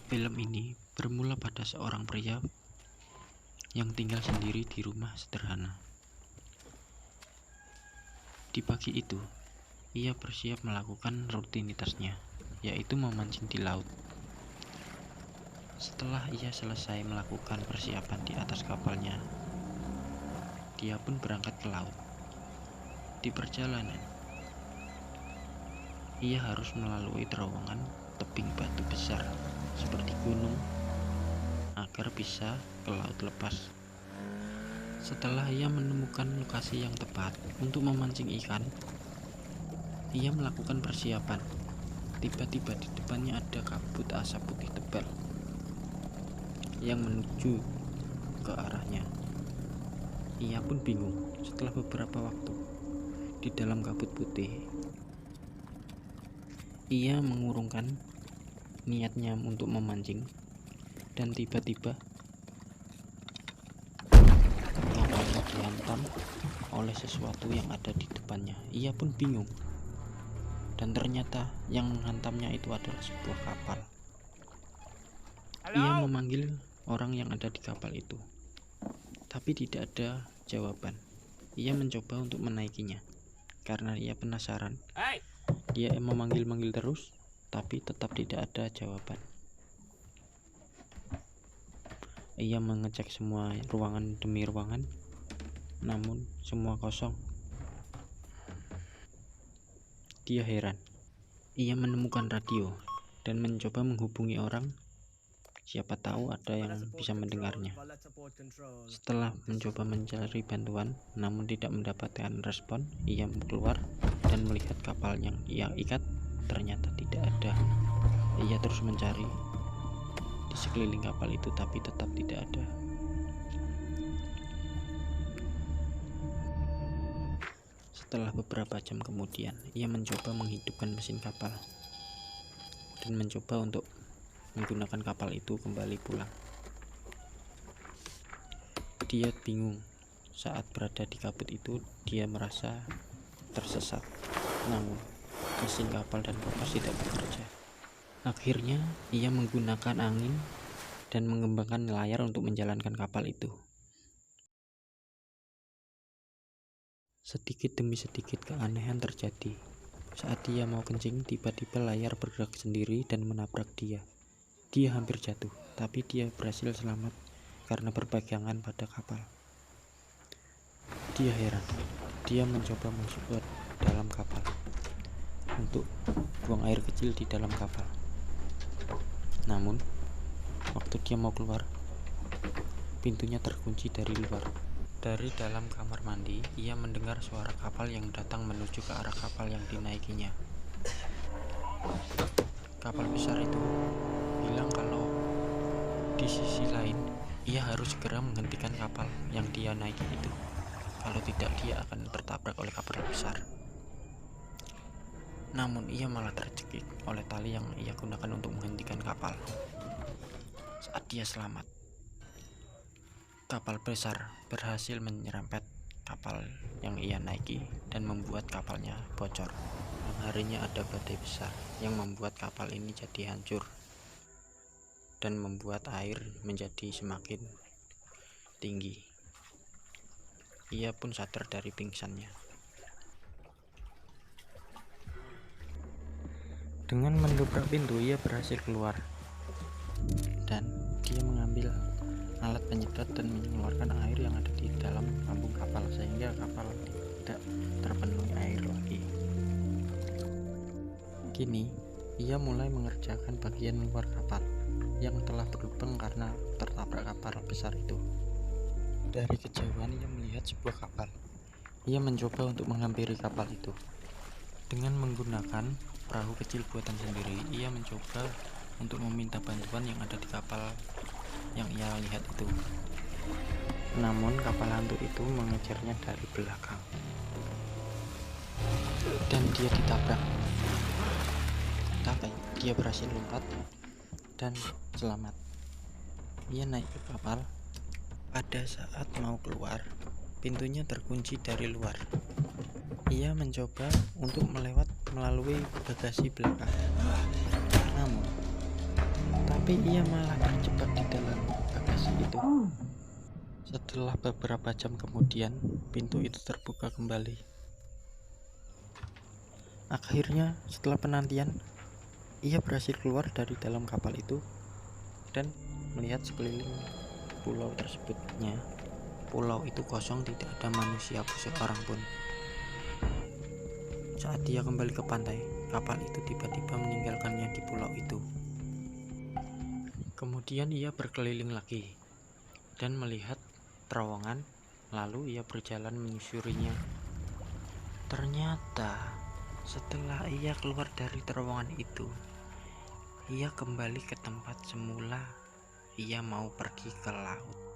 Film ini bermula pada seorang pria yang tinggal sendiri di rumah sederhana. Di pagi itu, ia bersiap melakukan rutinitasnya, yaitu memancing di laut. Setelah ia selesai melakukan persiapan di atas kapalnya, dia pun berangkat ke laut. Di perjalanan, ia harus melalui terowongan tebing batu besar seperti gunung agar bisa ke laut lepas. Setelah ia menemukan lokasi yang tepat untuk memancing ikan, ia melakukan persiapan. Tiba-tiba di depannya ada kabut asap putih tebal yang menuju ke arahnya. Ia pun bingung. Setelah beberapa waktu di dalam kabut putih, ia mengurungkan niatnya untuk memancing, dan tiba-tiba kapalnya dihantam oleh sesuatu yang ada di depannya. Ia pun bingung, dan ternyata yang menghantamnya itu adalah sebuah kapal. Ia memanggil orang yang ada di kapal itu, tapi tidak ada jawaban. Ia mencoba untuk menaikinya karena ia penasaran. Dia memanggil-manggil terus, tapi tetap tidak ada jawaban. Ia mengecek semua ruangan demi ruangan, namun semua kosong. Dia heran. Ia menemukan radio dan mencoba menghubungi orang. Siapa tahu ada yang bisa mendengarnya. Setelah mencoba mencari bantuan namun tidak mendapatkan respon, ia keluar dan melihat kapal yang ia ikat ternyata tidak ada. Ia terus mencari di sekeliling kapal itu tapi tetap tidak ada. Setelah beberapa jam kemudian, ia mencoba menghidupkan mesin kapal dan mencoba untuk menggunakan kapal itu kembali pulang. Dia bingung. Saat berada di kabut itu, dia merasa tersesat. Namun, mesin kapal dan kompas tidak bekerja. Akhirnya, ia menggunakan angin dan mengembangkan layar untuk menjalankan kapal itu. Sedikit demi sedikit keanehan terjadi. Saat dia mau kencing, tiba-tiba layar bergerak sendiri dan menabrak dia. Dia hampir jatuh, tapi dia berhasil selamat karena berpegangan pada kapal. Dia heran. Dia mencoba masuk ke dalam kapal untuk buang air kecil di dalam kapal. Namun, waktu dia mau keluar, pintunya terkunci dari luar. Dari dalam kamar mandi, ia mendengar suara kapal yang datang menuju ke arah kapal yang dinaikinya. Kapal besar itu bilang kalau di sisi lain ia harus segera menghentikan kapal yang dia naiki itu. Kalau tidak, dia akan tertabrak oleh kapal besar. Namun ia malah tercekik oleh tali yang ia gunakan untuk menghentikan kapal. Saat dia selamat, kapal besar berhasil menyerempet kapal yang ia naiki dan membuat kapalnya bocor. Harinya ada badai besar yang membuat kapal ini jadi hancur dan membuat air menjadi semakin tinggi. Ia pun sadar dari pingsannya. Dengan mendobrak pintu, ia berhasil keluar dan dia mengambil alat penyedot dan mengeluarkan air yang ada di dalam lambung kapal sehingga kapal tidak terpenuhi air lagi. Kini ia mulai mengerjakan bagian luar kapal yang telah berlubang karena tertabrak kapal besar itu. Dari kejauhan ia melihat sebuah kapal. Ia mencoba untuk menghampiri kapal itu. Dengan menggunakan perahu kecil buatan sendiri, ia mencoba untuk meminta bantuan yang ada di kapal yang ia lihat itu. Namun kapal hantu itu mengejarnya dari belakang dan dia ditabrak. Tapi dia berhasil lompat dan selamat. Ia naik ke kapal. Pada saat mau keluar, pintunya terkunci dari luar. Ia mencoba untuk melalui bagasi belakang. Namun, Tapi ia malah terjebak di dalam bagasi itu. Setelah beberapa jam kemudian, pintu itu terbuka kembali. Akhirnya, setelah penantian, ia berhasil keluar dari dalam kapal itu dan melihat sekeliling pulau tersebutnya. Pulau itu kosong, tidak ada manusia seorang pun. Saat dia kembali ke pantai, kapal itu tiba-tiba meninggalkannya di pulau itu. Kemudian ia berkeliling lagi dan melihat terowongan, lalu ia berjalan menyusurinya. Ternyata setelah ia keluar dari terowongan itu, ia kembali ke tempat semula. Ia mau pergi ke laut.